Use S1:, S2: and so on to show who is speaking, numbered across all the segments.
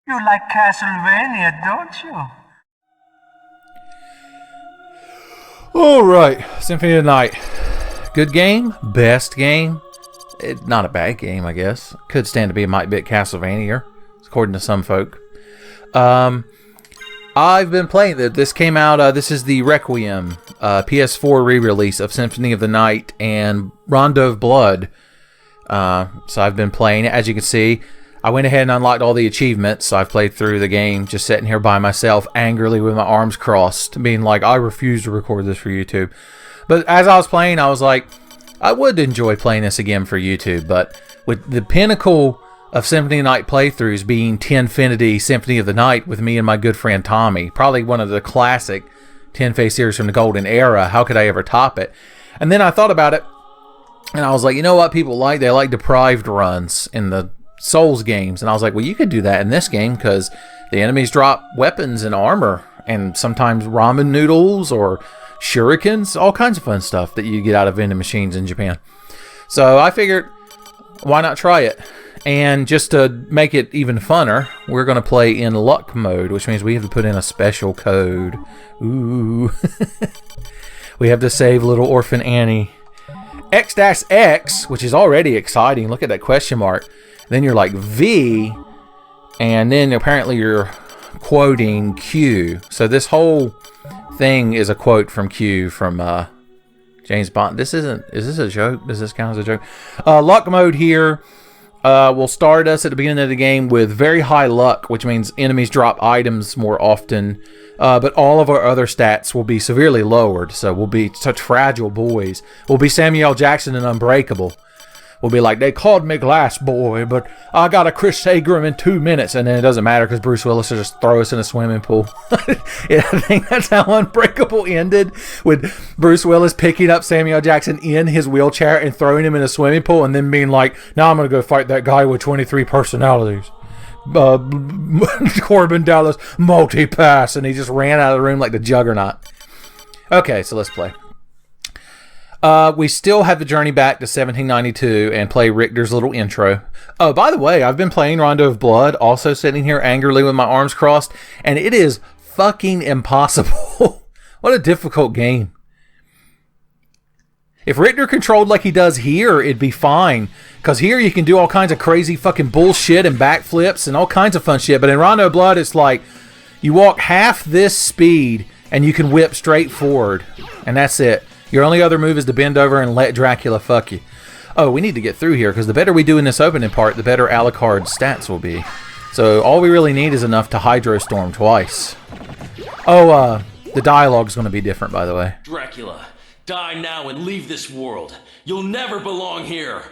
S1: You like Castlevania, don't you?
S2: Alright, Symphony of the Night. Good game, best game. Not a bad game, I guess. Could stand to be a might bit Castlevania, according to some folk. I've been playing it. This came out, this is the Requiem PS4 re-release of Symphony of the Night and Rondo of Blood. So I've been playing it. As you can see, I went ahead and unlocked all the achievements, so I've played through the game just sitting here by myself, angrily with my arms crossed, being like, I refuse to record this for YouTube. But as I was playing, I was like, I would enjoy playing this again for YouTube, but with the pinnacle of Symphony of the Night playthroughs being Tenfey Symphony of the Night with me and my good friend Tommy, probably one of the classic Tenfey series from the golden era, how could I ever top it? And then I thought about it, and I was like, you know what people like? They like deprived runs in the Souls games, and I was like, well, you could do that in this game because the enemies drop weapons and armor and sometimes ramen noodles or shurikens, all kinds of fun stuff that you get out of vending machines in Japan. So I figured, why not try it? And just to make it even funner, we're going to play in luck mode, which means we have to put in a special code. Ooh. We have to save little orphan Annie. X-X, which is already exciting. Look at that question mark. Then you're like V, and then apparently you're quoting Q. So this whole thing is a quote from Q from James Bond. Is this a joke? Does this count as a joke? Luck mode here will start us at the beginning of the game with very high luck, which means enemies drop items more often. But all of our other stats will be severely lowered. So we'll be such fragile boys. We'll be Samuel L. Jackson and Unbreakable. We'll be like, they called me Glass Boy, but I got a Chris Hager in 2 minutes. And then it doesn't matter because Bruce Willis will just throw us in a swimming pool. Yeah, I think that's how Unbreakable ended, with Bruce Willis picking up Samuel Jackson in his wheelchair and throwing him in a swimming pool and then being like, now I'm going to go fight that guy with 23 personalities. Corbin Dallas multi-pass. And he just ran out of the room like the Juggernaut. Okay, so let's play. We still have the journey back to 1792 and play Richter's little intro. Oh, by the way, I've been playing Rondo of Blood, also sitting here angrily with my arms crossed, and it is fucking impossible. What a difficult game. If Richter controlled like he does here, it'd be fine. Because here you can do all kinds of crazy fucking bullshit and backflips and all kinds of fun shit. But in Rondo of Blood, it's like you walk half this speed and you can whip straight forward. And that's it. Your only other move is to bend over and let Dracula fuck you. Oh, we need to get through here, because the better we do in this opening part, the better Alucard's stats will be. So all we really need is enough to Hydro Storm twice. Oh, the dialogue's going to be different, by the way.
S3: Dracula, die now and leave this world. You'll never belong here.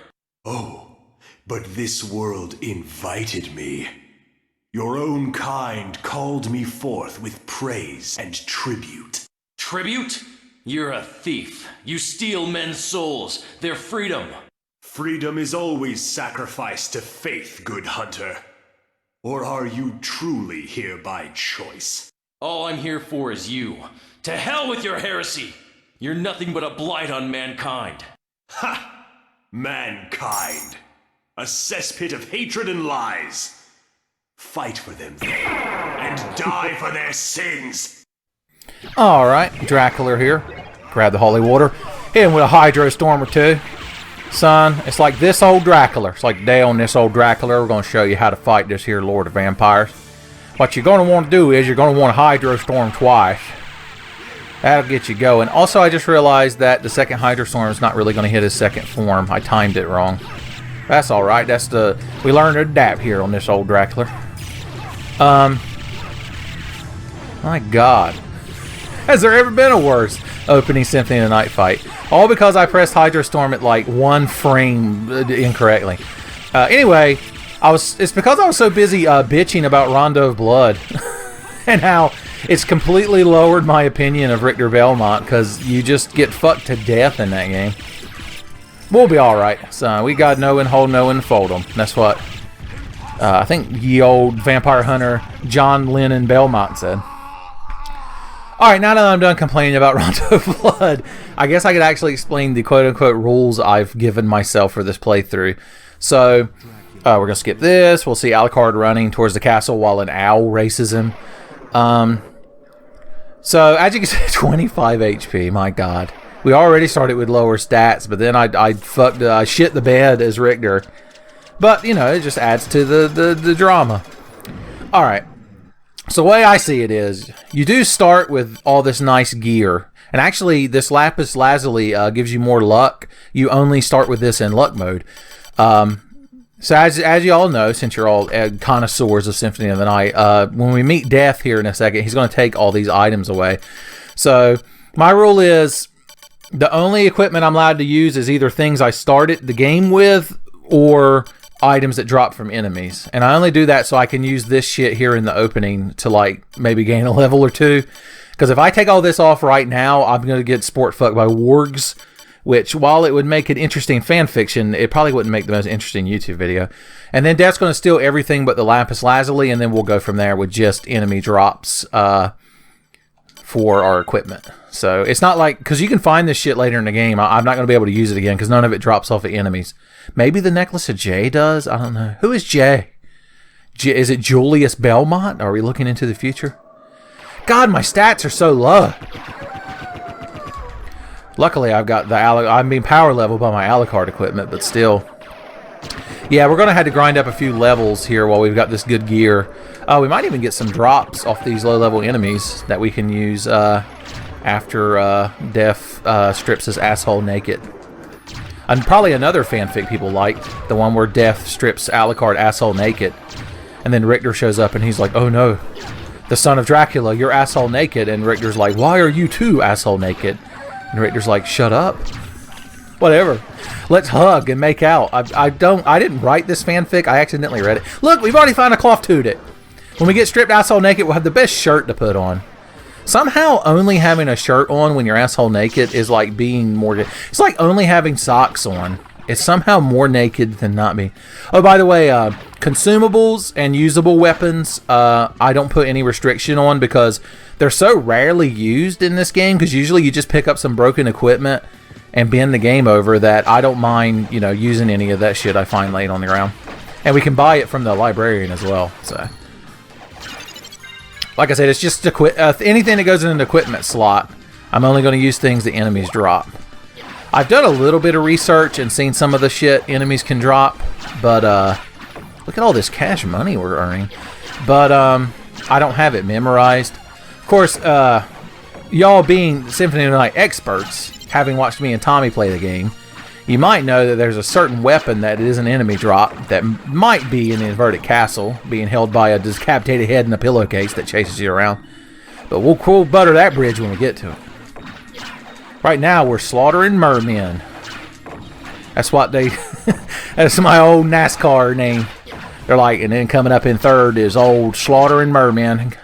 S4: Oh, but this world invited me. Your own kind called me forth with praise and tribute.
S3: Tribute? You're a thief. You steal men's souls, their freedom.
S4: Freedom is always sacrificed to faith, good hunter. Or are you truly here by choice?
S3: All I'm here for is you. To hell with your heresy! You're nothing but a blight on mankind.
S4: Ha! Mankind. A cesspit of hatred and lies. Fight for them, then, and die for their sins!
S2: Alright, Dracula here. Grab the holy water. Hit him with a Hydro Storm or two. Son, it's like this old Dracula. It's like day on this old Dracula. We're going to show you how to fight this here Lord of Vampires. What you're going to want to do is you're going to want to Hydro Storm twice. That'll get you going. Also, I just realized that the second Hydro Storm is not really going to hit his second form. I timed it wrong. That's alright. We learned to adapt here on this old Dracula. My God. Has there ever been a worse opening Symphony of the Night fight? All because I pressed Hydro Storm at like 1 frame incorrectly. Anyway, it's because I was so busy bitching about Rondo of Blood and how it's completely lowered my opinion of Richter Belmont because you just get fucked to death in that game. We'll be alright, son. We got no and hold, no and fold 'em. That's what I think ye old vampire hunter John Lennon Belmont said. Alright, now that I'm done complaining about Rondo of Blood, I guess I could actually explain the quote-unquote rules I've given myself for this playthrough. So, We're going to skip this. We'll see Alucard running towards the castle while an owl races him. So, as you can see, 25 HP. My God. We already started with lower stats, but then I shit the bed as Richter. But, you know, it just adds to the drama. Alright. So, the way I see it is, you do start with all this nice gear. And actually, this Lapis Lazuli gives you more luck. You only start with this in luck mode. So as you all know, since you're all connoisseurs of Symphony of the Night, when we meet Death here in a second, he's going to take all these items away. So my rule is the only equipment I'm allowed to use is either things I started the game with or items that drop from enemies. And I only do that so I can use this shit here in the opening to like maybe gain a level or two. Because if I take all this off right now, I'm going to get sport fucked by wargs. Which, while it would make an interesting fan fiction, it probably wouldn't make the most interesting YouTube video. And then Death's going to steal everything but the Lapis Lazuli, and then we'll go from there with just enemy drops for our equipment. So it's not like, because you can find this shit later in the game. I'm not going to be able to use it again because none of it drops off of enemies. Maybe the Necklace of Jay does? I don't know. Who is Jay? Is it Julius Belmont? Are we looking into the future? God, my stats are so low. Luckily, I've got I'm being power leveled by my Alucard equipment, but still. Yeah, we're going to have to grind up a few levels here while we've got this good gear. We might even get some drops off these low-level enemies that we can use after Death strips his asshole naked. And probably another fanfic people like, the one where Death strips Alucard asshole naked. And then Richter shows up and he's like, oh no, the son of Dracula, you're asshole naked. And Richter's like, why are you too asshole naked? And Richter's like, shut up. Whatever. Let's hug and make out. I didn't write this fanfic. I accidentally read it. Look, we've already found a cloth tunic. When we get stripped asshole naked, we'll have the best shirt to put on. Somehow, only having a shirt on when you're asshole naked is like being more... It's like only having socks on. It's somehow more naked than not being... Oh, by the way, consumables and usable weapons, I don't put any restriction on because they're so rarely used in this game, because usually you just pick up some broken equipment and bend the game over, that I don't mind, you know, using any of that shit I find laying on the ground. And we can buy it from the librarian as well, so... Like I said, it's just anything that goes in an equipment slot. I'm only going to use things the enemies drop. I've done a little bit of research and seen some of the shit enemies can drop, but look at all this cash money we're earning. But I don't have it memorized. Of course, y'all being Symphony of the Night experts, having watched me and Tommy play the game, you might know that there's a certain weapon that is an enemy drop that might be in the inverted castle, being held by a decapitated head in a pillowcase that chases you around. But we'll butter that bridge when we get to it. Right now, we're slaughtering mermen. That's what they... That's my old NASCAR name. They're like, and then coming up in third is old slaughtering mermen.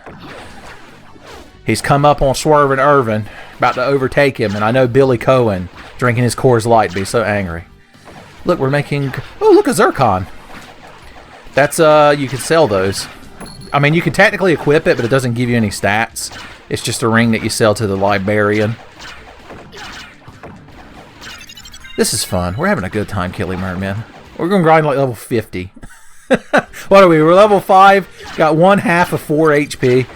S2: He's come up on Swerving Irvin, about to overtake him, and I know Billy Cohen, drinking his Coors Light, be so angry. Look, we're making... Oh, look, a Zircon. That's, you can sell those. I mean, you can technically equip it, but it doesn't give you any stats. It's just a ring that you sell to the librarian. This is fun. We're having a good time killing mermen. We're going to grind like level 50. What are we? We're level 5. Got 1/2 of 4 HP.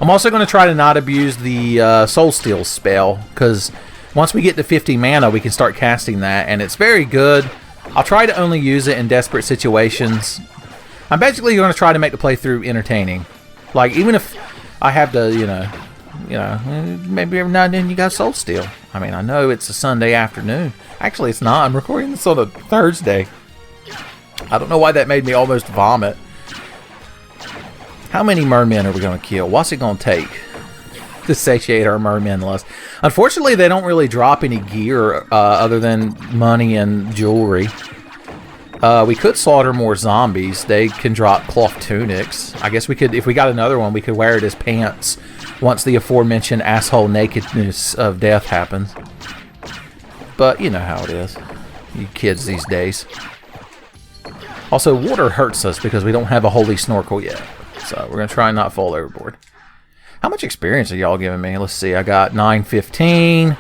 S2: I'm also going to try to not abuse the Soul Steal spell, because once we get to 50 mana, we can start casting that, and it's very good. I'll try to only use it in desperate situations. I'm basically going to try to make the playthrough entertaining. Like, even if I have to, you know, maybe every now and then you got Soul Steal. I mean, I know it's a Sunday afternoon. Actually, it's not. I'm recording this on a Thursday. I don't know why that made me almost vomit. How many mermen are we going to kill? What's it going to take to satiate our mermen lust? Unfortunately, they don't really drop any gear other than money and jewelry. We could slaughter more zombies. They can drop cloth tunics. I guess we could, if we got another one, we could wear it as pants once the aforementioned asshole nakedness of Death happens. But you know how it is. You kids these days. Also, water hurts us because we don't have a holy snorkel yet. So we're going to try and not fall overboard. How much experience are y'all giving me? Let's see. I got 915.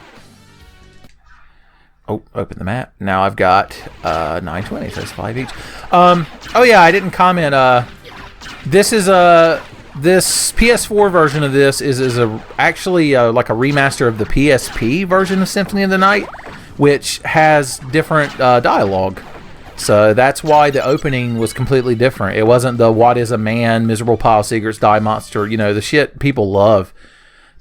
S2: Oh, open the map. Now I've got 920, so it's 5 each. Oh yeah, I didn't comment. This is this PS4 version of this is actually like a remaster of the PSP version of Symphony of the Night, which has different dialogue. So that's why the opening was completely different. It wasn't the "What is a man? Miserable pile of secrets, die monster." You know, the shit people love.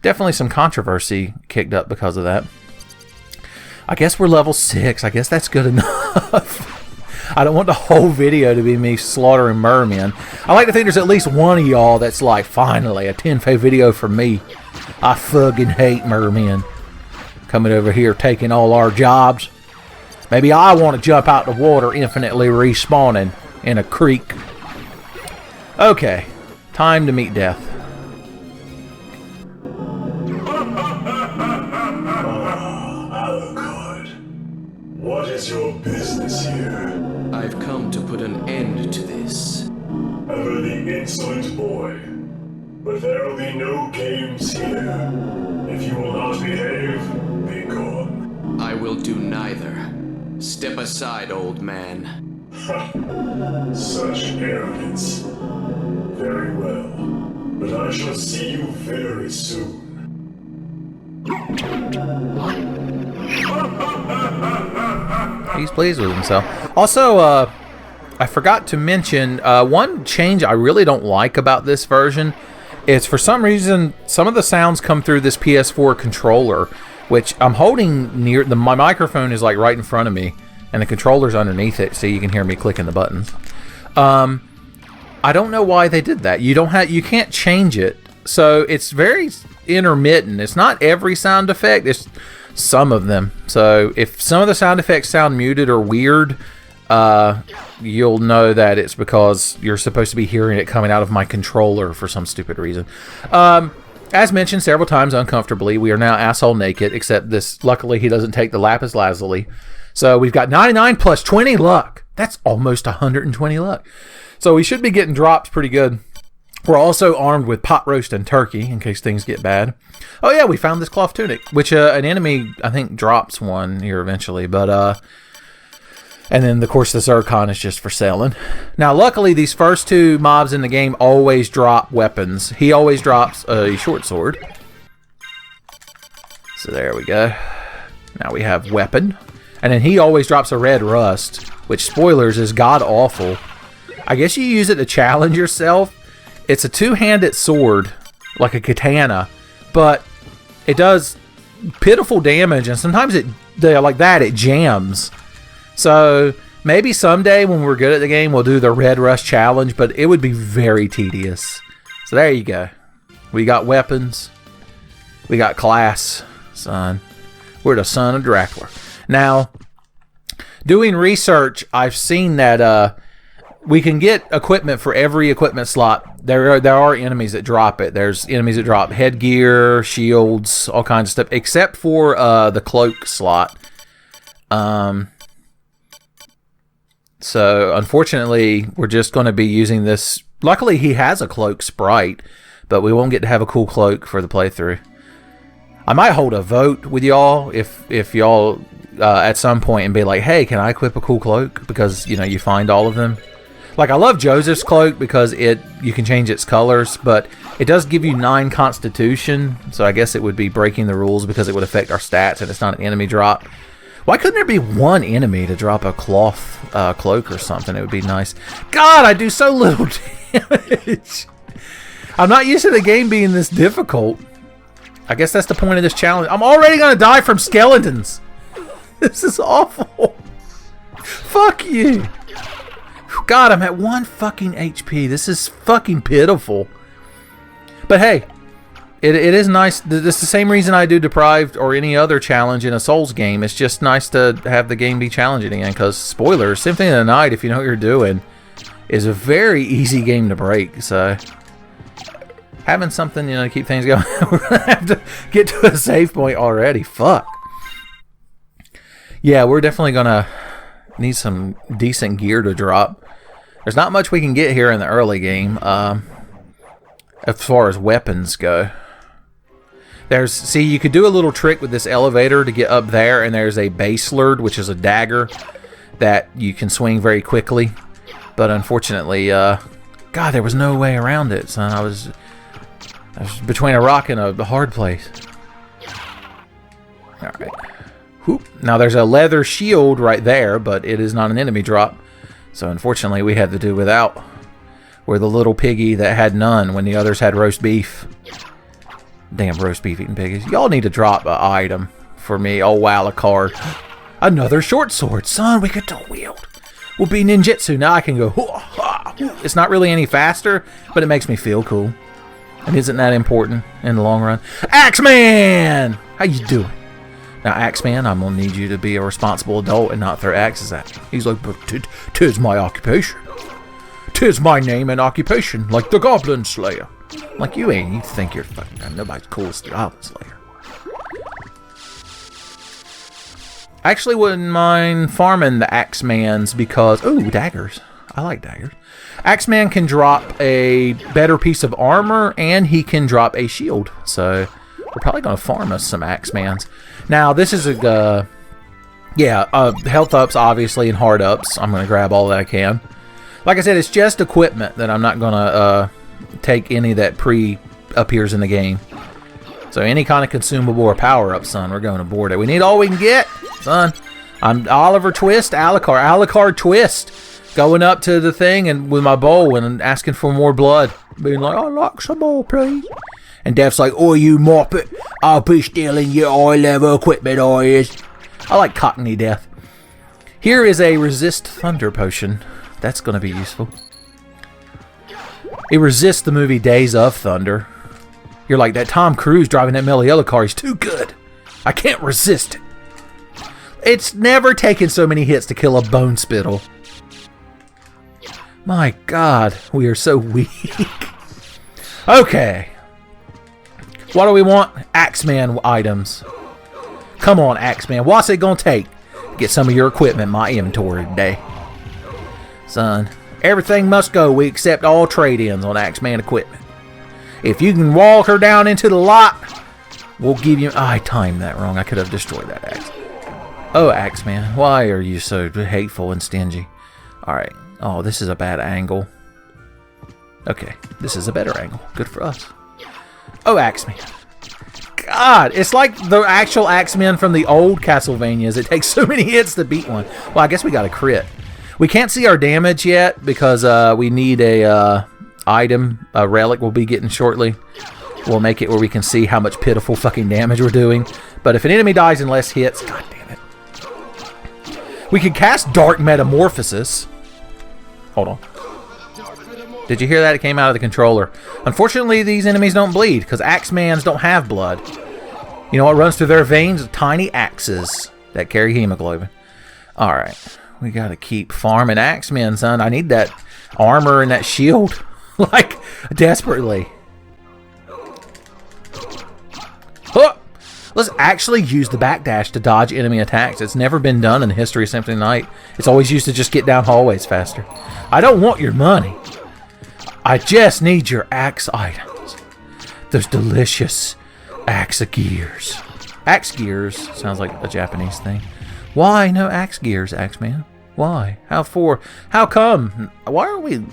S2: Definitely some controversy kicked up because of that. I guess we're level 6. I guess that's good enough. I don't want the whole video to be me slaughtering mermen. I like to think there's at least one of y'all that's like, finally, a Tenfey video for me. I fucking hate mermen. Coming over here taking all our jobs. Maybe I want to jump out the water, infinitely respawning in a creek. Okay, time to meet death.
S4: What is your business here?
S3: I've come to put an end to this.
S4: Ever the insolent boy. But there will be no games here. If you will not behave, be gone.
S3: I will do neither. Step aside, old man.
S4: Such arrogance. Very well. But I shall see you very soon.
S2: He's pleased with himself. Also, I forgot to mention one change I really don't like about this version is for some reason some of the sounds come through this PS4 controller, which I'm holding near my microphone is like right in front of me, and the controller's underneath it, so you can hear me clicking the buttons. I don't know why they did that. You can't change it, so it's very intermittent. It's not every sound effect. It's some of them. So if some of the sound effects sound muted or weird, you'll know that it's because you're supposed to be hearing it coming out of my controller for some stupid reason. As mentioned several times uncomfortably, we are now asshole naked, except this, luckily he doesn't take the lapis lazuli. So we've got 99 plus 20 luck. That's almost 120 luck. So we should be getting drops pretty good. We're also armed with pot roast and turkey in case things get bad. Oh yeah, we found this cloth tunic, which an enemy, I think, drops one here eventually. But and then, of course, the zircon is just for selling. Now, luckily, these first two mobs in the game always drop weapons. He always drops a short sword. So there we go. Now we have weapon. And then he always drops a red rust, which, spoilers, is god-awful. I guess you use it to challenge yourself. It's a two-handed sword, like a katana, but it does pitiful damage, and sometimes it jams. So maybe someday when we're good at the game, we'll do the Red Rush challenge, but it would be very tedious. So there you go. We got weapons. We got class, son. We're the son of Dracula. Now, doing research, I've seen that we can get equipment for every equipment slot. There are enemies that drop it. There's enemies that drop headgear, shields, all kinds of stuff, except for the cloak slot. So, unfortunately, we're just going to be using this. Luckily, he has a cloak sprite, but we won't get to have a cool cloak for the playthrough. I might hold a vote with y'all if y'all at some point and be like, hey, can I equip a cool cloak? Because, you know, you find all of them. Like, I love Joseph's cloak because you can change its colors, but it does give you 9 constitution, so I guess it would be breaking the rules because it would affect our stats and it's not an enemy drop. Why couldn't there be one enemy to drop a cloth cloak or something? It would be nice. God, I do so little damage. I'm not used to the game being this difficult. I guess that's the point of this challenge. I'm already going to die from skeletons. This is awful. Fuck you. God, I'm at 1 fucking HP. This is fucking pitiful. But hey, it is nice. It's the same reason I do Deprived or any other challenge in a Souls game. It's just nice to have the game be challenging again. Because, spoilers, Symphony of the Night, if you know what you're doing, is a very easy game to break. So, having something, you know, to keep things going. We're going to have to get to a save point already. Fuck. Yeah, we're definitely going to need some decent gear to drop. There's not much we can get here in the early game as far as weapons go. See, you could do a little trick with this elevator to get up there, and there's a base slurd, which is a dagger that you can swing very quickly. But unfortunately, God, there was no way around it, son. I was between a rock and a hard place. All right. Whoop. Now there's a leather shield right there, but it is not an enemy drop. So unfortunately, we had to do without. We're the little piggy that had none when the others had roast beef. Damn roast beef eating piggies. Y'all need to drop an item for me. Oh wow, a card. Another short sword. Son, we could dual wield. We'll be ninjutsu. Now I can go. It's not really any faster, but it makes me feel cool. And isn't that important in the long run? Axeman! How you doing? Now, Axeman, I'm going to need you to be a responsible adult and not throw axes at me. He's like, but tis my occupation. Tis my name and occupation, like the Goblin Slayer. Like you ain't. You think you're fucking... Nobody's cool as the Goblin Slayer. I actually wouldn't mind farming the Axemans because... Ooh, daggers. I like daggers. Axeman can drop a better piece of armor, and he can drop a shield. So, we're probably going to farm us some Axemans. Now, this is a... health ups, obviously, and hard ups. I'm going to grab all that I can. Like I said, it's just equipment that I'm not going to take any that appears in the game. So any kind of consumable or power-up, son, we're going to board it. We need all we can get, son. I'm Oliver Twist, Alucard Twist. Going up to the thing and with my bow and asking for more blood. Being like, I'd like some more, please. And Death's like, oh, you moppet. I'll be stealing your high-level equipment, I like Cockney Death. Here is a Resist Thunder Potion. That's going to be useful. It resists the movie Days of Thunder. You're like, that Tom Cruise driving that Mellow Yellow car, he's too good. I can't resist it. It's never taken so many hits to kill a bone spittle. My God, we are so weak. Okay. What do we want? Axeman items. Come on, Axeman. What's it gonna take to get some of your equipment in my inventory today? Son, everything must go. We accept all trade-ins on Axeman equipment. If you can walk her down into the lot, we'll give you... I timed that wrong. I could have destroyed that axe. Oh, Axeman, why are you so hateful and stingy? Alright. Oh, this is a bad angle. Okay, this is a better angle. Good for us. Oh, Axeman. God, it's like the actual Axeman from the old Castlevanias. It takes so many hits to beat one. Well, I guess we got a crit. We can't see our damage yet because we need a item. A relic we'll be getting shortly. We'll make it where we can see how much pitiful fucking damage we're doing. But if an enemy dies in less hits, god damn it. We could cast Dark Metamorphosis. Hold on. Did you hear that? It came out of the controller. Unfortunately, these enemies don't bleed because Axemans don't have blood. You know what runs through their veins? Tiny axes that carry hemoglobin. Alright. We gotta keep farming Axemen, son. I need that armor and that shield. Like, desperately. Huh! Let's actually use the backdash to dodge enemy attacks. It's never been done in the history of Symphony of the Night. It's always used to just get down hallways faster. I don't want your money. I just need your axe items. Those delicious axe gears. Axe gears sounds like a Japanese thing. Why no axe gears, Axeman? Why? How for? How come? Why are we...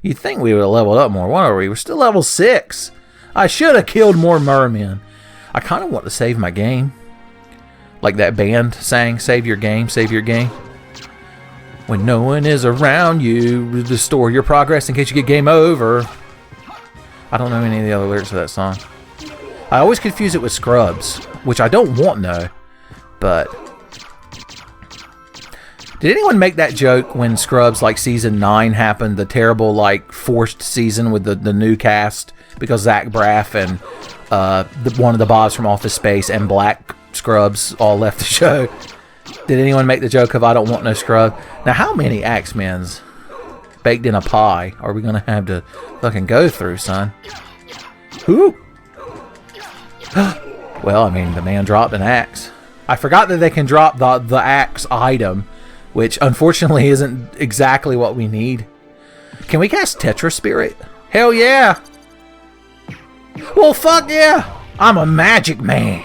S2: You'd think we would have leveled up more. Why are we? We're still level 6. I should have killed more mermen. I kind of want to save my game. Like that band sang, save your game, save your game. When no one is around you, restore your progress in case you get game over. I don't know any of the other lyrics of that song. I always confuse it with Scrubs, which I don't want no. But did anyone make that joke when Scrubs like season 9 happened? The terrible like forced season with the new cast because Zach Braff and one of the Bobs from Office Space and Black Scrubs all left the show. Did anyone make the joke of I don't want no scrub? Now, how many Axemans baked in a pie are we going to have to fucking go through, son? Whoo! Well, I mean, the man dropped an axe. I forgot that they can drop the axe item, which unfortunately isn't exactly what we need. Can we cast Tetra Spirit? Hell yeah! Well, fuck yeah! I'm a magic man.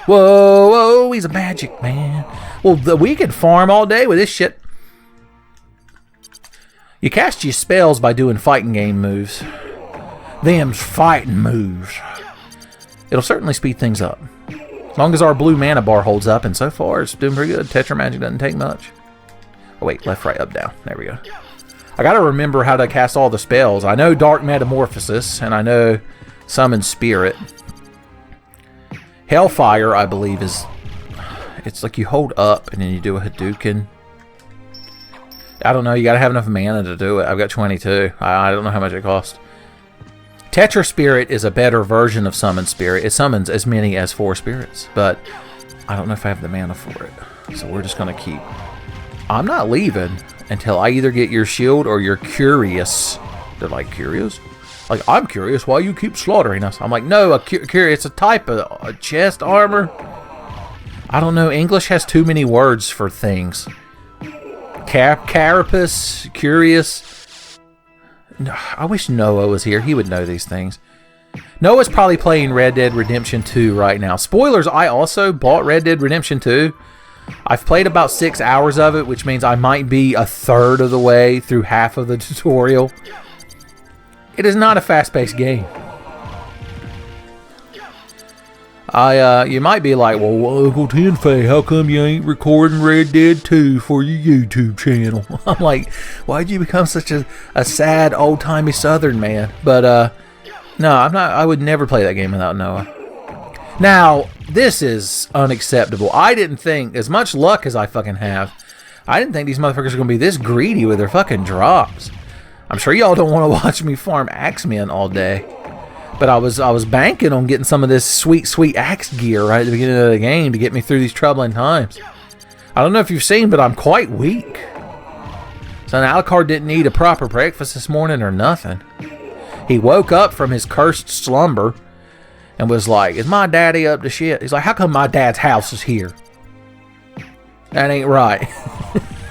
S2: Whoa, whoa, he's a magic man. Well, we could farm all day with this shit. You cast your spells by doing fighting game moves. Them's fighting moves. It'll certainly speed things up. As long as our blue mana bar holds up, and so far it's doing pretty good. Tetra Magic doesn't take much. Oh wait, left, right, up, down. There we go. I gotta remember how to cast all the spells. I know Dark Metamorphosis, and I know Summon Spirit. Hellfire, I believe, is... It's like you hold up, and then you do a Hadouken. I don't know, you gotta have enough mana to do it. I've got 22. I don't know how much it costs. Tetra Spirit is a better version of Summon Spirit. It summons as many as 4 spirits, but I don't know if I have the mana for it. So we're just gonna keep... I'm not leaving until I either get your shield or you're curious. They're like, curious? Like, I'm curious why you keep slaughtering us. I'm like, no, curious, it's a type of a chest armor. I don't know, English has too many words for things. Carapace, curious. I wish Noah was here. He would know these things. Noah's probably playing Red Dead Redemption 2 right now. Spoilers, I also bought Red Dead Redemption 2. I've played about 6 hours of it, which means I might be a third of the way through half of the tutorial. It is not a fast-paced game. You might be like, well, Uncle Tenfey, how come you ain't recording Red Dead 2 for your YouTube channel? I'm like, why'd you become such a sad, old-timey Southern man? But, no, I'm not. I would never play that game without Noah. Now, this is unacceptable. I didn't think, as much luck as I fucking have, I didn't think these motherfuckers are going to be this greedy with their fucking drops. I'm sure y'all don't want to watch me farm Axemen all day. But I was banking on getting some of this sweet, sweet axe gear right at the beginning of the game to get me through these troubling times. I don't know if you've seen, but I'm quite weak. So Alucard didn't eat a proper breakfast this morning or nothing. He woke up from his cursed slumber and was like, is my daddy up to shit? He's like, how come my dad's house is here? That ain't right.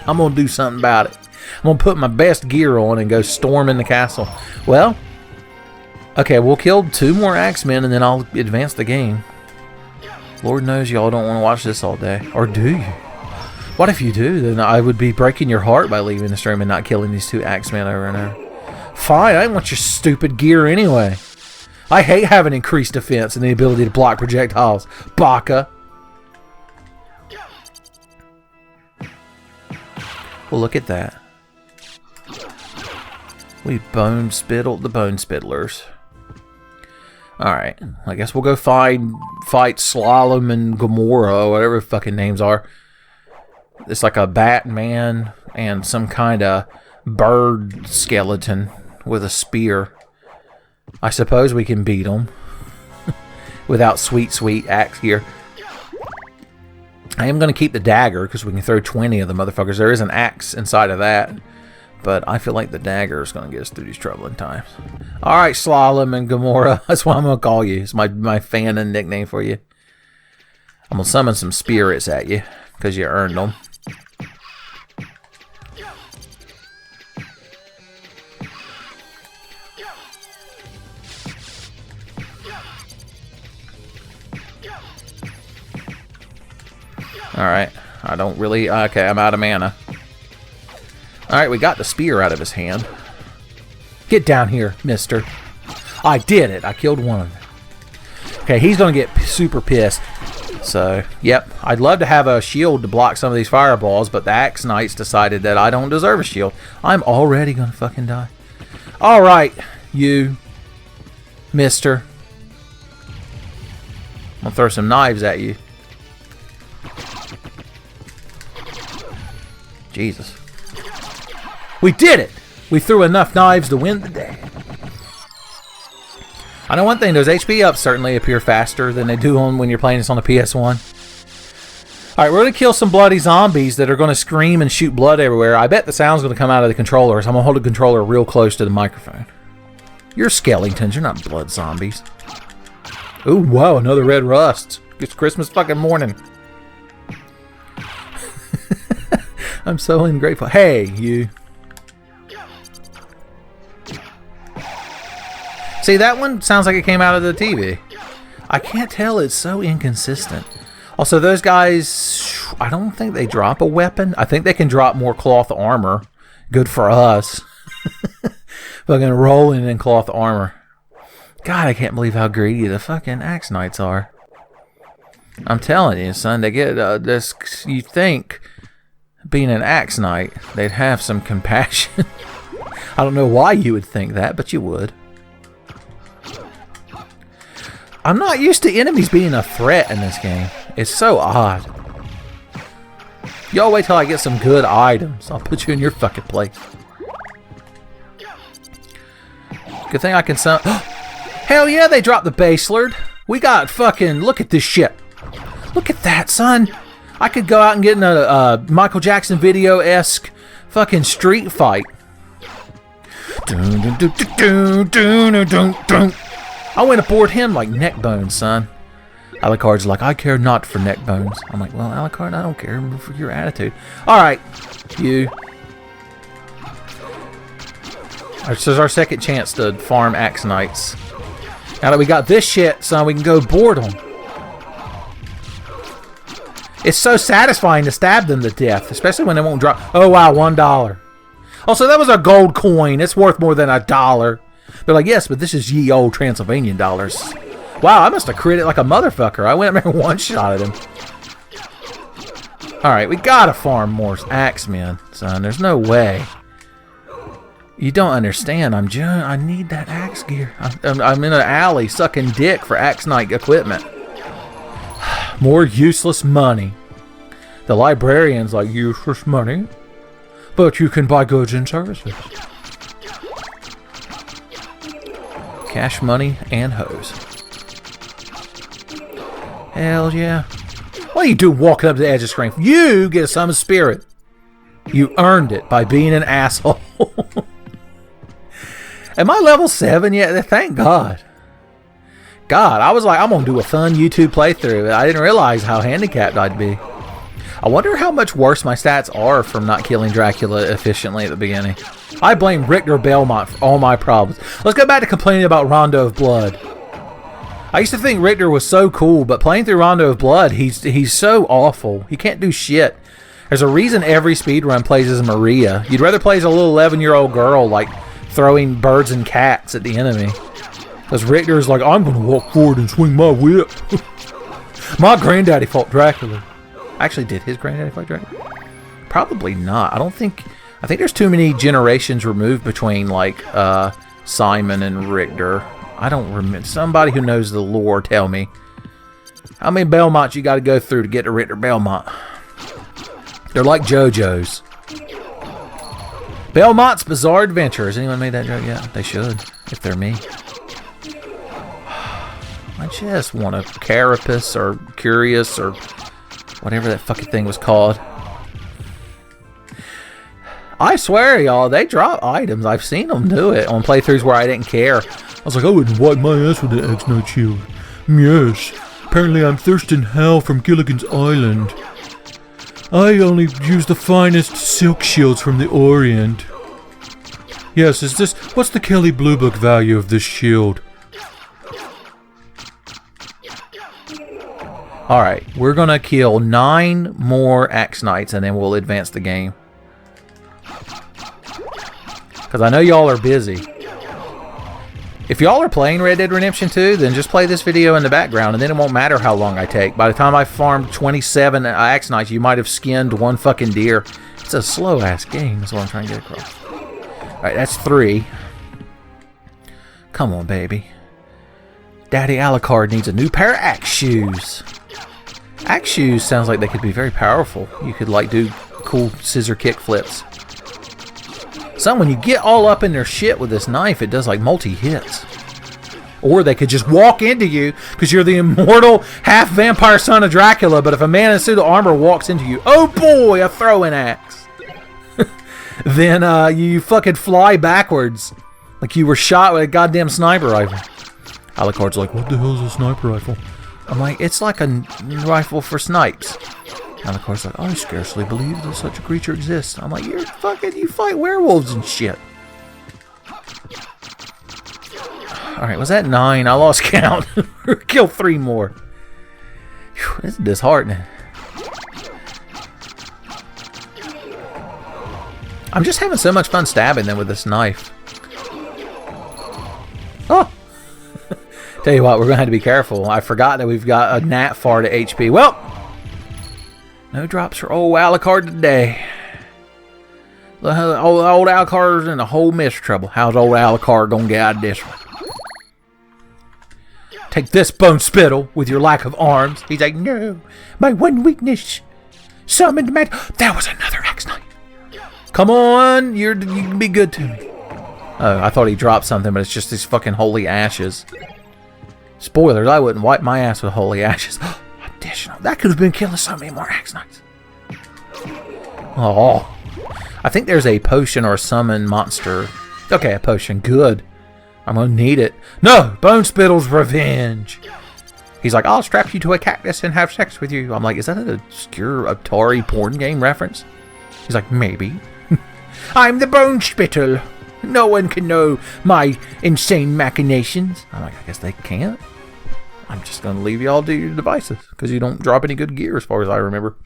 S2: I'm going to do something about it. I'm going to put my best gear on and go storming the castle. Well, okay, we'll kill 2 more Axemen and then I'll advance the game. Lord knows y'all don't want to watch this all day. Or do you? What if you do? Then I would be breaking your heart by leaving the stream and not killing these 2 Axemen over and over. Fine, I don't want your stupid gear anyway. I hate having increased defense and the ability to block projectiles. Baka. Well, look at that. We bone spittled the bone spittlers. Alright, I guess we'll go fight Slalom and Gamora, or whatever the fucking names are. It's like a Batman and some kind of bird skeleton with a spear. I suppose we can beat them without sweet, sweet axe gear. I am going to keep the dagger because we can throw 20 of the motherfuckers. There is an axe inside of that. But I feel like the dagger is going to get us through these troubling times. Alright, Slalom and Gamora. That's what I'm going to call you. It's my fan and nickname for you. I'm going to summon some spirits at you. Because you earned them. Alright. I don't really... Okay, I'm out of mana. Alright, we got the spear out of his hand. Get down here, mister. I did it. I killed one of them. Okay, he's going to get super pissed. So, yep. I'd love to have a shield to block some of these fireballs, but the Axe Knights decided that I don't deserve a shield. I'm already going to fucking die. Alright, you, mister. I'm going to throw some knives at you. Jesus. We did it! We threw enough knives to win the day. I know one thing, those HP ups certainly appear faster than they do when you're playing this on the PS1. Alright, we're going to kill some bloody zombies that are going to scream and shoot blood everywhere. I bet the sound's going to come out of the controller, so I'm going to hold the controller real close to the microphone. You're skeletons, you're not blood zombies. Ooh, wow, another red rust. It's Christmas fucking morning. I'm so ungrateful. Hey, you. See, that one sounds like it came out of the TV. I can't tell. It's so inconsistent. Also, those guys, I don't think they drop a weapon. I think they can drop more cloth armor. Good for us. Fucking rolling in cloth armor. God, I can't believe how greedy the fucking Axe Knights are. I'm telling you, son, they get this. You think, being an Axe Knight, they'd have some compassion. I don't know why you would think that, but you would. I'm not used to enemies being a threat in this game. It's so odd. Y'all wait till I get some good items. I'll put you in your fucking place. Good thing I can summon. Hell yeah, they dropped the Baselord. We got fucking. Look at this shit. Look at that, son. I could go out and get in a Michael Jackson video-esque fucking street fight. I went aboard him like neck bones, son. Alucard's like, I care not for neck bones. I'm like, well, Alucard, I don't care for your attitude. Alright, you. This is our second chance to farm Axe Knights. Now that we got this shit, son, we can go board them. It's so satisfying to stab them to death, especially when they won't drop. Oh, wow, $1. Also, that was a gold coin. It's worth more than $1. They're like, yes, but this is ye old Transylvanian dollars. Wow, I must have critted like a motherfucker. I went up there and one-shotted him. Alright, we gotta farm more axemen, son. There's no way. You don't understand. I need that axe gear. I'm in an alley sucking dick for Axe Knight equipment. More useless money. The librarian's like, useless money? But you can buy goods and services. Cash money and hoes. Hell yeah. What are you doing walking up to the edge of the screen? You get a summon spirit. You earned it by being an asshole. Am I level 7 yet? Thank God. God, I was like, I'm going to do a fun YouTube playthrough. I didn't realize how handicapped I'd be. I wonder how much worse my stats are from not killing Dracula efficiently at the beginning. I blame Richter Belmont for all my problems. Let's go back to complaining about Rondo of Blood. I used to think Richter was so cool, but playing through Rondo of Blood, he's so awful. He can't do shit. There's a reason every speedrun plays as Maria. You'd rather play as a little 11-year-old girl, like throwing birds and cats at the enemy. Because Richter's like, I'm going to walk forward and swing my whip. My granddaddy fought Dracula. Actually, did his granddaddy fight Dracula? Probably not. I think there's too many generations removed between, like, Simon and Richter. I don't remember. Somebody who knows the lore, tell me. How many Belmonts you got to go through to get to Richter Belmont? They're like JoJo's. Belmont's Bizarre Adventure. Has anyone made that joke yet? They should, if they're me. I just want a Carapace or Curious or whatever that fucking thing was called. I swear, y'all, they drop items. I've seen them do it on playthroughs where I didn't care. I was like, I wouldn't wipe my ass with the X-Knight shield. Yes, apparently I'm thirsting hell from Gilligan's Island. I only use the finest silk shields from the Orient. Yes, what's the Kelly Blue Book value of this shield? Alright, we're gonna kill 9 more Axe Knights and then we'll advance the game. Because I know y'all are busy. If y'all are playing Red Dead Redemption 2, then just play this video in the background and then it won't matter how long I take. By the time I farmed 27 Axe Knights, you might have skinned 1 fucking deer. It's a slow-ass game, that's what I'm trying to get across. Alright, that's 3. Come on, baby. Daddy Alucard needs a new pair of axe shoes. Axe shoes sounds like they could be very powerful. You could, like, do cool scissor kick flips. So when you get all up in their shit with this knife, it does, like, multi-hits. Or they could just walk into you, because you're the immortal half-vampire son of Dracula, but if a man in a suit of armor walks into you, oh boy, a throwing axe. Then you fucking fly backwards, like you were shot with a goddamn sniper rifle. Alucard's like, what the hell is a sniper rifle? I'm like, it's like a rifle for snipes. Alucard's like, I scarcely believe that such a creature exists. I'm like, you fight werewolves and shit. Alright, was that 9? I lost count. Kill 3 more. Whew, this is disheartening. I'm just having so much fun stabbing them with this knife. Oh! Tell you what, we're going to have to be careful. I forgot that we've got a nat fart at HP. Well, no drops for old Alucard today. Old Alucard's in a whole mess of trouble. How's old Alucard going to get out of this one? Take this, Bone Spittle, with your lack of arms. He's like, no, my one weakness. Summoned magic. That was another axe knife. Come on, you can be good to me. Oh, I thought he dropped something, but it's just these fucking holy ashes. Spoilers, I wouldn't wipe my ass with holy ashes. Additional. That could have been killing so many more axe knights. Oh. I think there's a potion or a summon monster. Okay, a potion. Good. I'm gonna need it. No! Bone Spittle's revenge! He's like, I'll strap you to a cactus and have sex with you. I'm like, is that an obscure Atari porn game reference? He's like, maybe. I'm the Bone Spittle. No one can know my insane machinations. I'm like, I guess they can't. I'm just going to leave you all to your devices because you don't drop any good gear as far as I remember.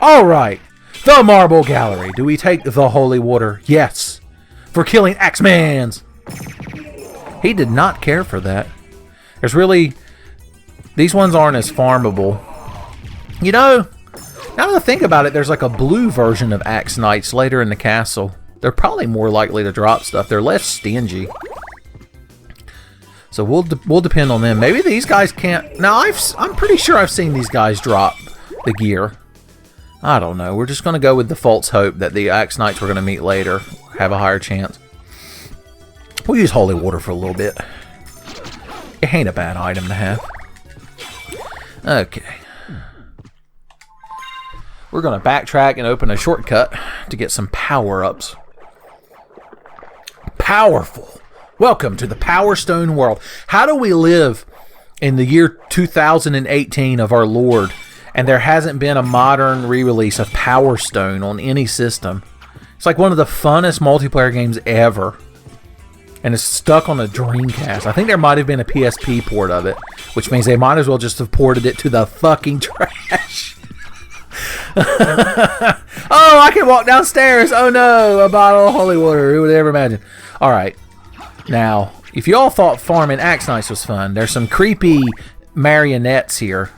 S2: All right. The Marble Gallery. Do we take the holy water? Yes. For killing Axemans. He did not care for that. There's really... These ones aren't as farmable. You know... Now that I think about it, there's like a blue version of Axe Knights later in the castle. They're probably more likely to drop stuff. They're less stingy. So we'll depend on them. Maybe these guys can't... Now, I'm pretty sure I've seen these guys drop the gear. I don't know. We're just going to go with the false hope that the Axe Knights we're going to meet later have a higher chance. We'll use holy water for a little bit. It ain't a bad item to have. Okay. We're going to backtrack and open a shortcut to get some power-ups. Powerful. Welcome to the Power Stone world. How do we live in the year 2018 of our Lord and there hasn't been a modern re-release of Power Stone on any system? It's like one of the funnest multiplayer games ever. And it's stuck on a Dreamcast. I think there might have been a PSP port of it, which means they might as well just have ported it to the fucking trash. Oh, I can walk downstairs. Oh no, a bottle of holy water. Who would ever imagine? Alright. Now, if you all thought farming Axe Knights was fun, there's some creepy marionettes here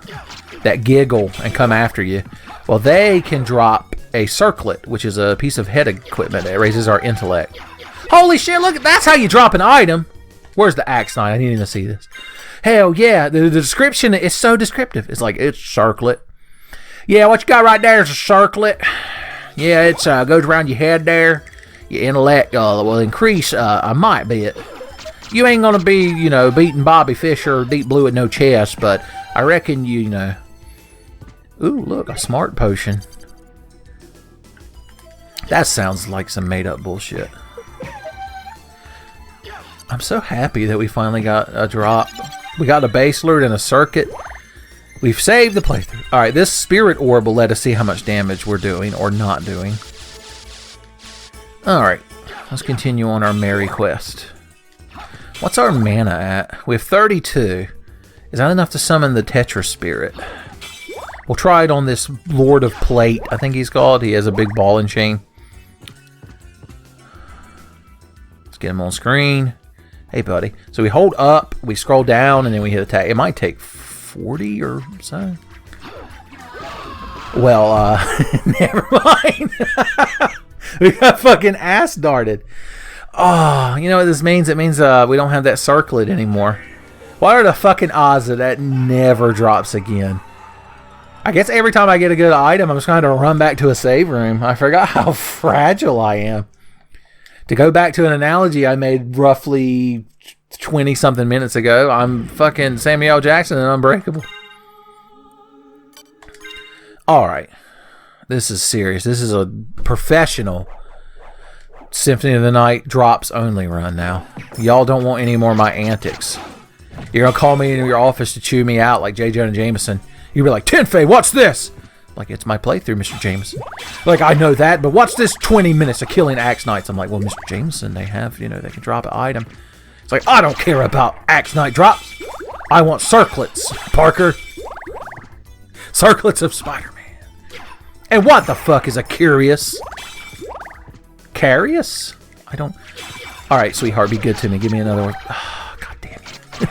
S2: that giggle and come after you. Well, they can drop a circlet, which is a piece of head equipment that raises our intellect. Holy shit, look, that's how you drop an item. Where's the Axe Knight? I need to see this. Hell yeah, the description is so descriptive. It's like, it's circlet. Yeah, what you got right there is a circlet. Yeah, it goes around your head there. Your intellect will increase a might bit. You ain't gonna be, you know, beating Bobby Fischer Deep Blue at no chest, but I reckon you know. Ooh, look, a smart potion. That sounds like some made up bullshit. I'm so happy that we finally got a drop. We got a base lord and a circuit. We've saved the playthrough. Alright, this spirit orb will let us see how much damage we're doing or not doing. Alright, let's continue on our merry quest. What's our mana at? We have 32. Is that enough to summon the Tetra Spirit? We'll try it on this Lord of Plate, I think he's called. He has a big ball and chain. Let's get him on screen. Hey, buddy. So we hold up, we scroll down, and then we hit attack. It might take 40 or so. Well, never mind. We got fucking ass darted. Oh, you know what this means? It means we don't have that circlet anymore. What are the fucking odds that that never drops again? I guess every time I get a good item, I'm just going to have to run back to a save room. I forgot how fragile I am. To go back to an analogy I made roughly 20-something minutes ago, I'm fucking Samuel L. Jackson and Unbreakable. Alright. This is serious. This is a professional Symphony of the Night drops only run now. Y'all don't want any more of my antics. You're going to call me into your office to chew me out like J. Jonah Jameson. You'll be like, Tenfey, what's this? Like, it's my playthrough, Mr. Jameson. Like, I know that, but what's this 20 minutes of killing Axe Knights? I'm like, well, Mr. Jameson, they have, you know, they can drop an item. It's like, I don't care about Axnite drops. I want circlets, Parker. Circlets of Spider-Man. And what the fuck is a curious? Carious? I don't... Alright, sweetheart, be good to me. Give me another one. Oh, God damn it.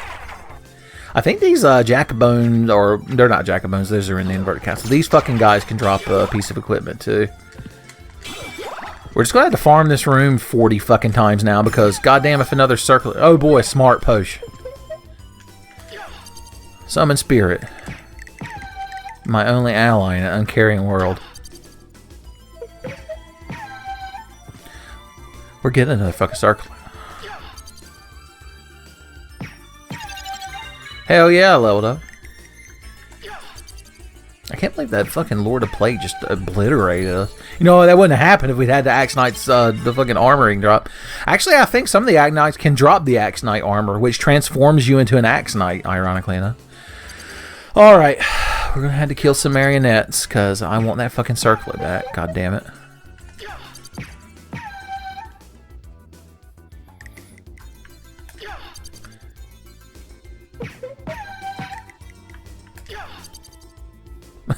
S2: I think these Jackabones, or they're not Jackabones, those are in the inverted castle. These fucking guys can drop a piece of equipment too. We're just going to have to farm this room 40 fucking times now because goddamn if another circle... Oh boy, smart potion. Summon Spirit. My only ally in an uncaring world. We're getting another fucking circle. Hell yeah, I leveled up. I can't believe that fucking Lord of Plate just obliterated us. You know, that wouldn't have happened if we'd had the Axe Knight's, the fucking armoring drop. Actually, I think some of the Axe Knights can drop the Axe Knight armor, which transforms you into an Axe Knight, ironically enough. Alright, we're gonna have to kill some marionettes, because I want that fucking circlet back, god damn it.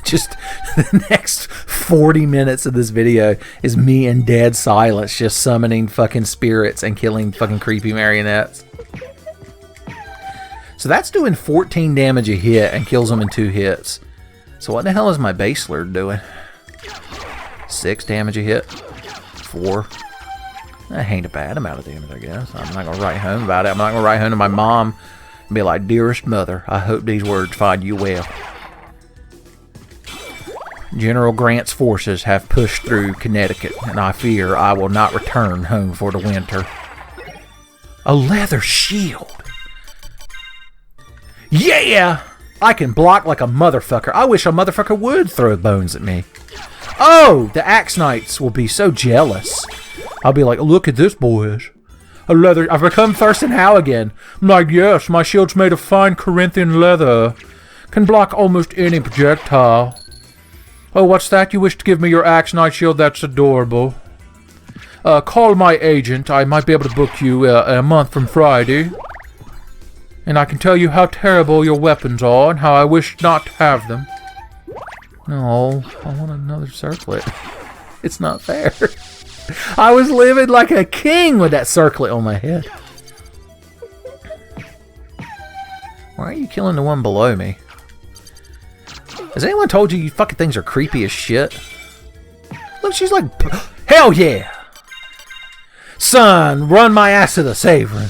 S2: Just the next 40 minutes of this video is me in dead silence just summoning fucking spirits and killing fucking creepy marionettes. So that's doing 14 damage a hit and kills them in 2 hits. So what the hell is my base lord doing? 6 damage a hit? 4. That ain't a bad amount of damage, I guess. I'm not going to write home about it. I'm not going to write home to my mom and be like, dearest mother, I hope these words find you well. General Grant's forces have pushed through Connecticut, and I fear I will not return home for the winter. A leather shield! Yeah! I can block like a motherfucker. I wish a motherfucker would throw bones at me. Oh! The Axe Knights will be so jealous. I'll be like, look at this, boys. A leather... I've become Thurston Howe again. I'm like, yes, my shield's made of fine Corinthian leather. Can block almost any projectile. Oh, what's that? You wish to give me your Axe Knight shield? That's adorable. Call my agent. I might be able to book you a month from Friday. And I can tell you how terrible your weapons are and how I wish not to have them. No, I want another circlet. It's not fair. I was living like a king with that circlet on my head. Why are you killing the one below me? Has anyone told you fucking things are creepy as shit? Look, she's like, hell yeah! Son, run my ass to the save room.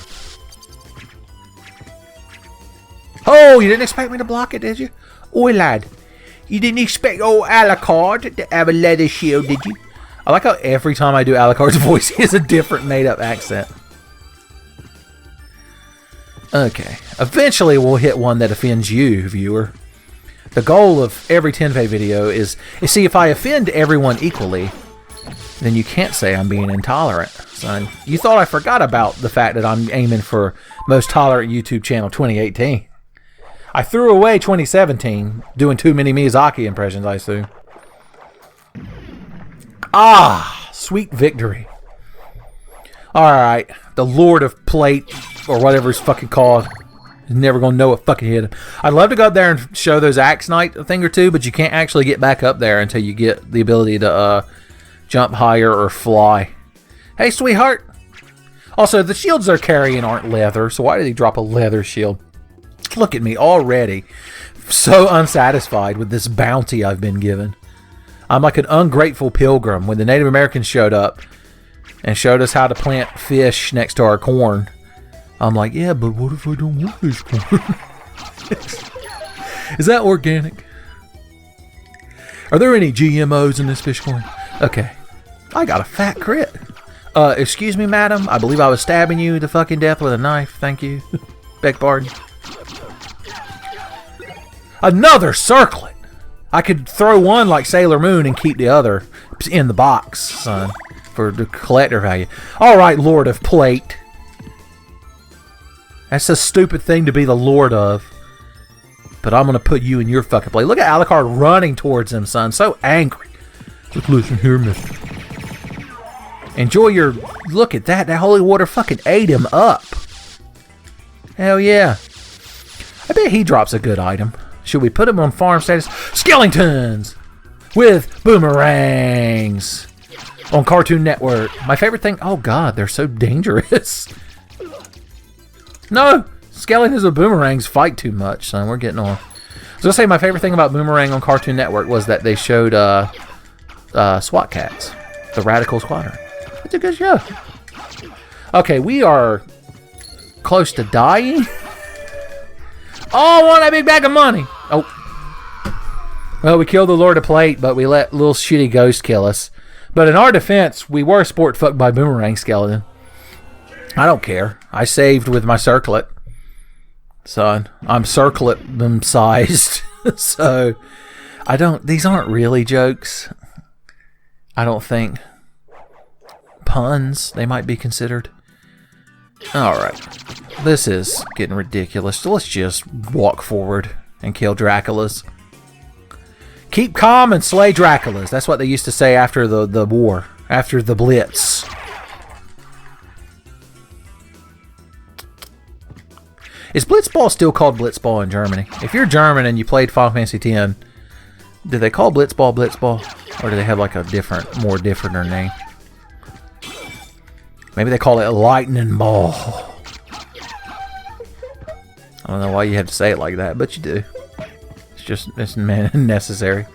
S2: Oh, you didn't expect me to block it, did you? Oi, lad. You didn't expect old Alucard to have a leather shield, did you? I like how every time I do Alucard's voice, he has a different made-up accent. Okay. Eventually, we'll hit one that offends you, viewer. The goal of every Tenfey video is see, if I offend everyone equally, then you can't say I'm being intolerant, son. You thought I forgot about the fact that I'm aiming for most tolerant YouTube channel 2018. I threw away 2017 doing too many Miyazaki impressions, I assume. Ah, sweet victory. Alright, the Lord of Plate, or whatever it's fucking called, is never going to know what fucking hit him. I'd love to go up there and show those Axe Knight a thing or two, but you can't actually get back up there until you get the ability to jump higher or fly. Hey, sweetheart. Also, the shields they're carrying aren't leather, so why did he drop a leather shield? Look at me already. So unsatisfied with this bounty I've been given. I'm like an ungrateful pilgrim. When the Native Americans showed up and showed us how to plant fish next to our corn, I'm like, yeah, but what if I don't want this corn? Is that organic? Are there any GMOs in this fish corn? Okay. I got a fat crit. Excuse me, madam. I believe I was stabbing you to fucking death with a knife. Thank you. Beg pardon. Another circlet. I could throw one like Sailor Moon and keep the other in the box, son, for the collector value. Alright, Lord of Plate. That's a stupid thing to be the Lord of. But I'm going to put you in your fucking place. Look at Alucard running towards him, son. So angry. Just listen here, mister. Enjoy your... Look at that. That holy water fucking ate him up. Hell yeah. I bet he drops a good item. Should we put him on farm status? Skeletons! With boomerangs! On Cartoon Network. My favorite thing... Oh god, they're so dangerous. No! Skeletons with boomerangs fight too much, son. We're getting on. I was gonna say my favorite thing about Boomerang on Cartoon Network was that they showed SWAT cats. The Radical Squadron. It's a good show. Okay, we are close to dying. Oh, I want that big bag of money. Oh. Well, we killed the Lord of Plate, but we let little shitty ghost kill us. But in our defense, we were sport fucked by Boomerang Skeleton. I don't care. I saved with my circlet. Son, I'm circlet them sized. So, I don't... These aren't really jokes. I don't think. Puns, they might be considered. Alright. This is getting ridiculous. So let's just walk forward and kill Draculas. Keep calm and slay Draculas. That's what they used to say after the war. After the Blitz. Is Blitzball still called Blitzball in Germany? If you're German and you played Final Fantasy X, do they call Blitzball Blitzball? Or do they have like a more different name? Maybe they call it Lightning Ball. I don't know why you have to say it like that, but you do. It's necessary.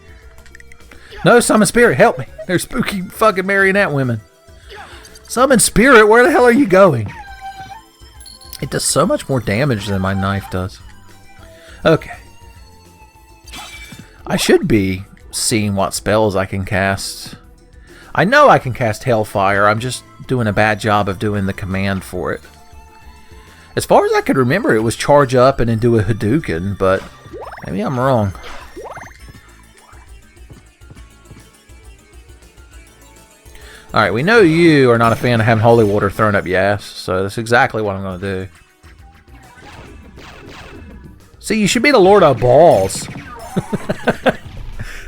S2: No, summon spirit, help me. They're spooky fucking marionette women. Summon spirit, where the hell are you going? It does so much more damage than my knife does. Okay. I should be seeing what spells I can cast. I know I can cast Hellfire. I'm just doing a bad job of doing the command for it. As far as I could remember, it was charge up and then do a Hadouken, but maybe I'm wrong. Alright, we know you are not a fan of having holy water thrown up your ass, so that's exactly what I'm going to do. See, you should be the Lord of Balls.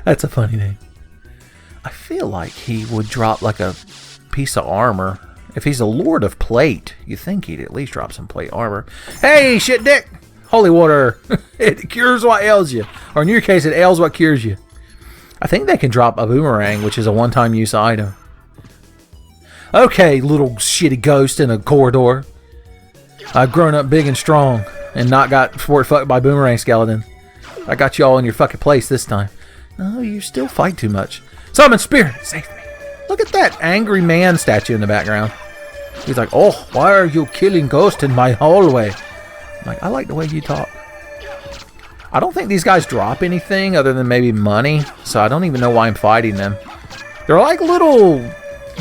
S2: That's a funny name. I feel like he would drop like a piece of armor. If he's a Lord of Plate, you think he'd at least drop some plate armor. Hey, shit dick! Holy water. It cures what ails you. Or in your case, it ails what cures you. I think they can drop a boomerang, which is a one-time use item. Okay, little shitty ghost in a corridor. I've grown up big and strong and not got sport fucked by Boomerang Skeleton. I got you all in your fucking place this time. No, you still fight too much. Summon spirit, save me. Look at that angry man statue in the background. He's like, oh, why are you killing ghosts in my hallway? I'm like, I like the way you talk. I don't think these guys drop anything other than maybe money, so I don't even know why I'm fighting them. They're like little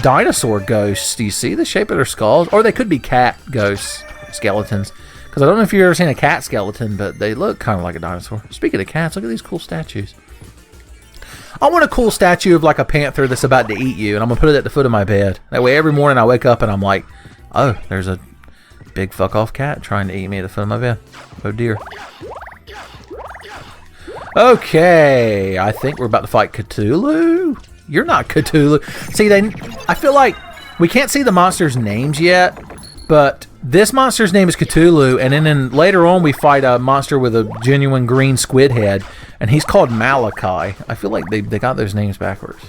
S2: dinosaur ghosts. Do you see the shape of their skulls? Or they could be cat ghosts, skeletons. Because I don't know if you've ever seen a cat skeleton, but they look kind of like a dinosaur. Speaking of cats, look at these cool statues. I want a cool statue of like a panther that's about to eat you, and I'm going to put it at the foot of my bed. That way every morning I wake up and I'm like, oh, there's a big fuck off cat trying to eat me at the foot of my bed. Oh dear. Okay, I think we're about to fight Cthulhu. You're not Cthulhu. See, I feel like we can't see the monsters' names yet, but this monster's name is Cthulhu, and then later on we fight a monster with a genuine green squid head, and he's called Malachi. I feel like they got those names backwards.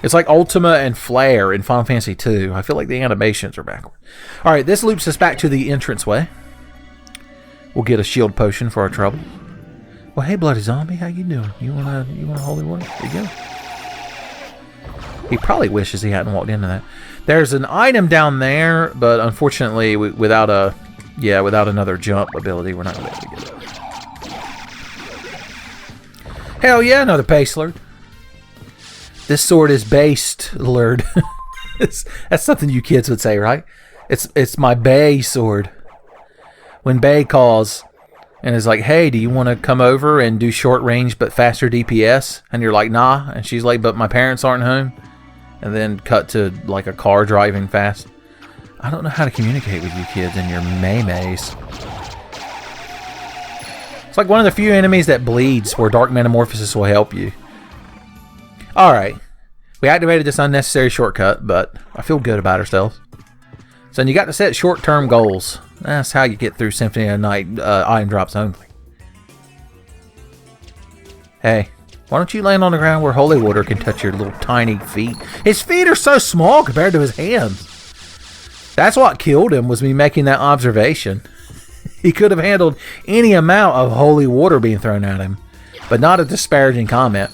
S2: It's like Ultima and Flare in Final Fantasy II. I feel like the animations are backward. Alright, this loops us back to the entranceway. We'll get a shield potion for our trouble. Well, hey, bloody zombie, how you doing? You want a holy water? There you go. He probably wishes he hadn't walked into that. There's an item down there, but unfortunately, without another jump ability, we're not going to be able to get it. Hell yeah, another base lord. This sword is based, lord. That's something you kids would say, right? It's my bay sword. When Bay calls and is like, hey, do you want to come over and do short range but faster DPS? And you're like, nah. And she's like, but my parents aren't home. And then cut to like a car driving fast. I don't know how to communicate with you kids and your maymays. It's like one of the few enemies that bleeds where Dark Metamorphosis will help you. Alright. We activated this unnecessary shortcut, but I feel good about ourselves. So you got to set short-term goals. That's how you get through Symphony of the Night item drops only. Hey, why don't you land on the ground where holy water can touch your little tiny feet? His feet are so small compared to his hands. That's what killed him, was me making that observation. He could have handled any amount of holy water being thrown at him, but not a disparaging comment.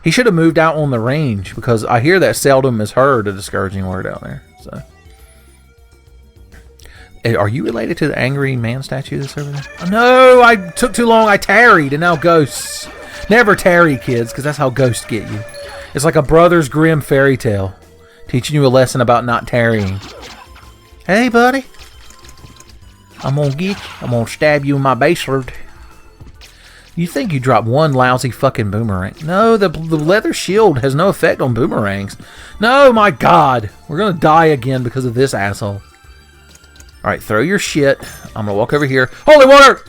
S2: He should have moved out on the range, because I hear that seldom is heard, a discouraging word out there. So, are you related to the angry man statue that's over there? Oh, no, I took too long. I tarried, and now ghosts. Never tarry, kids, because that's how ghosts get you. It's like a Brothers Grimm fairy tale, teaching you a lesson about not tarrying. Hey, buddy. I'm gonna get you. I'm gonna stab you in my base sword. You think you dropped one lousy fucking boomerang. No, the leather shield has no effect on boomerangs. No, my God. We're gonna die again because of this asshole. Alright, throw your shit. I'm gonna walk over here. Holy water!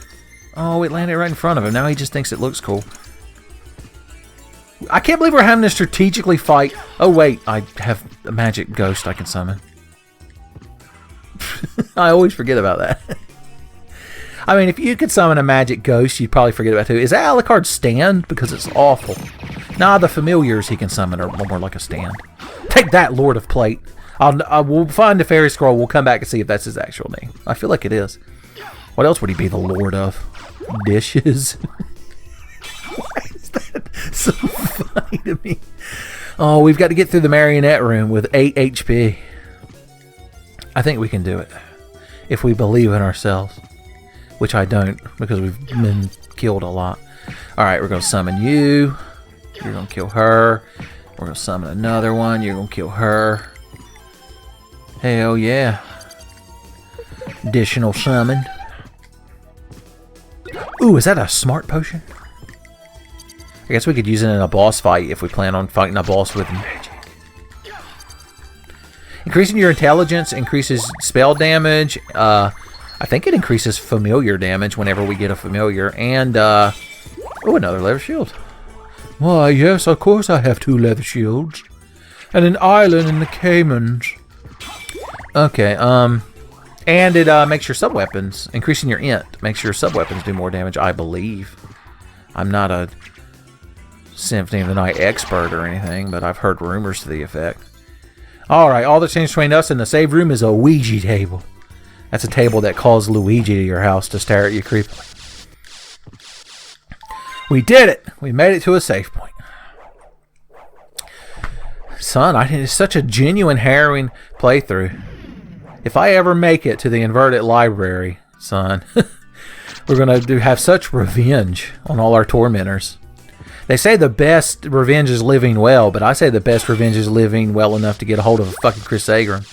S2: Oh, it landed right in front of him. Now he just thinks it looks cool. I can't believe we're having to strategically fight. Oh, wait. I have a magic ghost I can summon. I always forget about that. I mean, if you could summon a magic ghost, you'd probably forget about it too. Is that Alucard's stand? Because it's awful. Nah, the familiars he can summon are more like a stand. Take that, Lord of Plate. We'll find the fairy scroll. We'll come back and see if that's his actual name. I feel like it is. What else would he be the Lord of? Dishes? Why is that so funny to me? Oh, we've got to get through the marionette room with 8 HP. I think we can do it. If we believe in ourselves. Which I don't, because we've been killed a lot. Alright, we're going to summon you. You're going to kill her. We're going to summon another one. You're going to kill her. Hell yeah. Additional summon. Ooh, is that a smart potion? I guess we could use it in a boss fight if we plan on fighting a boss with magic. Increasing your intelligence increases spell damage. I think it increases familiar damage whenever we get a familiar. And, oh, another leather shield. Why, yes, of course I have 2 leather shields. And an island in the Caymans. Okay, and it makes your sub-weapons, increasing your int, makes your sub-weapons do more damage, I believe. I'm not a Symphony of the Night expert or anything, but I've heard rumors to the effect. Alright, all that changed between us and the save room is a Ouija table. That's a table that calls Luigi to your house to stare at you creepily. We did it! We made it to a safe point. Son, it's such a genuine, harrowing playthrough. If I ever make it to the inverted library, son, we're going to have such revenge on all our tormentors. They say the best revenge is living well, but I say the best revenge is living well enough to get a hold of a fucking Chris Sagram.